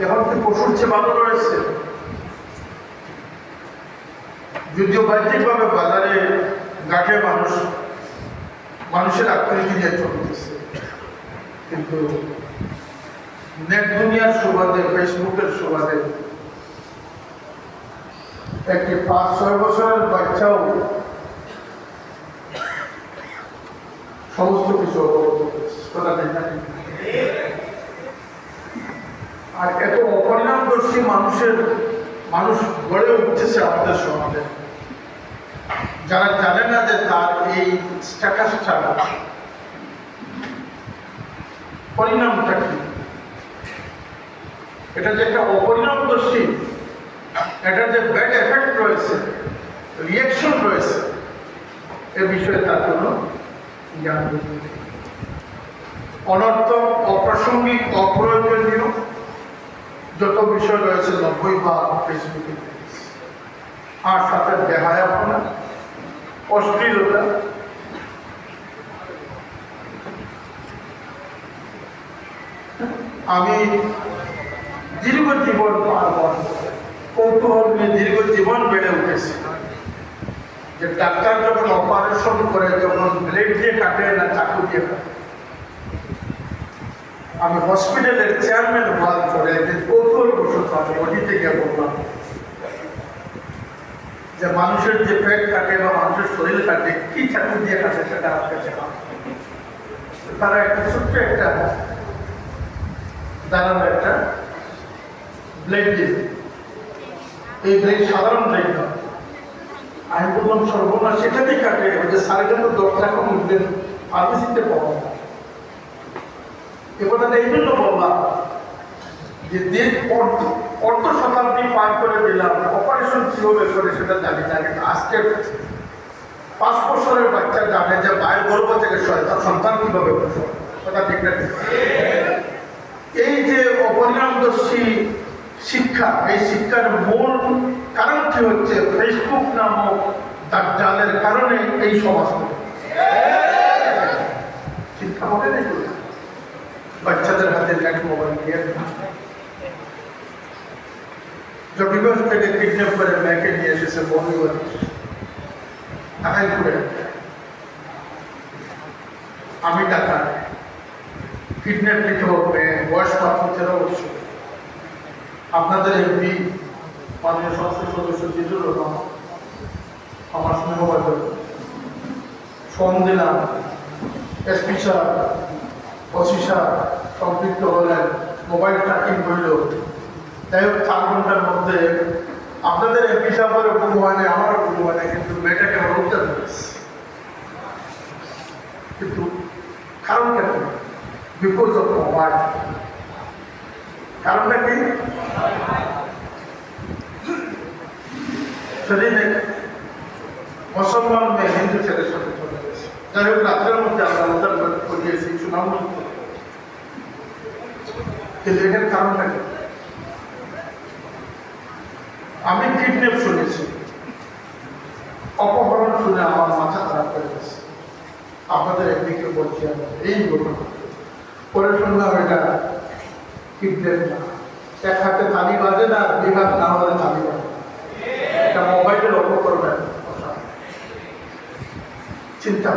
এখন কি পশুর চেয়ে ভালো রয়েছে? যদিও বাহ্যিকভাবে বাজারে ঘাটে মানুষের আকৃতি নিয়ে চলতেছে, কিন্তু নেট দুনিয়ার সুবাদে, ফেসবুকের সুবাদে একটি 5-6 বছরের বাচ্চাও সমস্ত কিছু আর এত অপরিণামদর্শী মানুষ গড়ে উঠতেছে আমাদের সমাজে, যারা জানে না যে তার এই স্ট্যাটাসটা পরিণামটা কি। এটা যে একটা অপরিণামদর্শী, এটার যে ব্যাড এফেক্ট রয়েছে, রিয়াকশন রয়েছে, এ বিষয়ে তার কোনো জ্ঞান নেই। অনর্থক, অপ্রাসঙ্গিক, অপ্রয়োজনীয় যত বিষয় রয়েছে 90% ফেসবুকে, আর সাথে বেহায়াপনা, অশ্লীলতা, আমি দীর্ঘ জীবন কৌতূহল নিয়ে দীর্ঘ জীবন বেড়ে উঠেছি যে ডাক্তার যখন অপারেশন করে, যখন ব্লেড দিয়ে কাটে না চাকু দিয়ে কাটে, আমি হসপিটালের চেয়ারম্যান হওয়ার পরে যে কৌতূহল বসত আমি ওটিতে গিয়ে বললাম যে মানুষের যে পেট কাটে বা মানুষের শরীর কাটে, কি চাকু দিয়ে কাটে সেটা আমাকে শেখা। তারা একটা ছোট্ট একটা দাঁড়ানো একটা ব্লেড দিয়ে, এই ব্লেড সাধারণ ব্লেড নয়। আমি বললাম সর্বনাশ, সেটাতেই কাটে, ওই যে সাড়ে 10 টাকা উঠবেন ফার্মেসিতে পাওয়া। এ কথাটা এই জন্য বললাম যে অর্ধ শতাব্দী পার করে দিলাম, অপারেশন কিভাবে করে সেটা জানি না, কিন্তু আজকে 5 বছরের বাচ্চা জানে যে মায়ের গর্ভ থেকে সন্তান কিভাবে কথা ঠিক না। এই যে অপরিণামদর্শী শিক্ষা, এই শিক্ষার মূল কারণ কি হচ্ছে? ফেসবুক নামক দাজ্জালের কারণে এই সমাজ শিক্ষা বলে নেই। বাচ্চাদের হাতে নেট মোবাইল দিয়ে জটিগঞ্জ থেকে কিডন্যাপ করে মেয়েকে নিয়ে এসেছে বন্ধুগঞ্জ ঢাকাইপুরে। আমি টাকা কিডন্যাপ নিতে হবে, বয়স মাত্র 13 বছর। আপনাদের এমপি মাননীয় সংসদ সদস্য জিজুর রহমান আমার স্নেহবাদ ফোন দিলাম, এসপি সাহেব, ওসি সাহেব সম্পৃক্ত হলেন, মোবাইল ট্র্যাকিং হইল। যাই হোক 4 ঘন্টার মধ্যে আপনাদের এমপি সাহেবের হুকুম হয় না, আমারও হুকুম হয় না, কিন্তু মেয়েটাকে আমার উত্তর দিয়েছে। কিন্তু কারণ কেন? Because of mobile. কারণটা কি? শরীরে মুসলমান মেয়ে হিন্দু ছেলের সাথে চলে গেছে। যাই হোক রাত্রের মধ্যে আমরা উদ্ধার করিয়েছি, সুনাম। কিন্তু এটার কারণটা কি? আমি কিডন্যাপ শুনেছি, অপহরণ শুনে আমার মাথা খারাপ হয়ে গেছে। আপনাদের একদিকে বলছি এই ঘটনা, পরে শুনলাম এটা কিডন্যাপ না, এক হাতে তালি বাজে না, 2 হাত না হলে তালি বাজে, এটা মোবাইলের অপকরণ। চিন্তা